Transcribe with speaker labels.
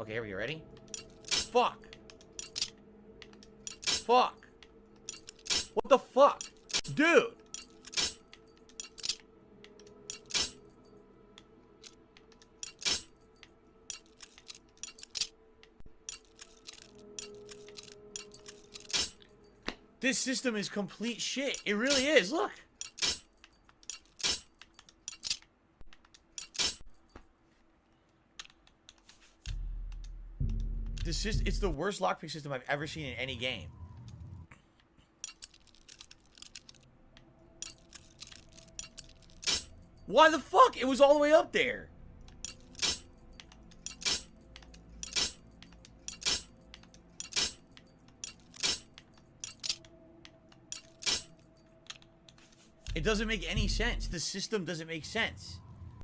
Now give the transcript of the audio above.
Speaker 1: Okay, here we go. Ready? Fuck. Fuck. What the fuck? Dude. This system is complete shit. It really is. Look. It's the worst lockpick system I've ever seen in any game. Why the fuck? It was all the way up there. It doesn't make any sense. The system doesn't make sense.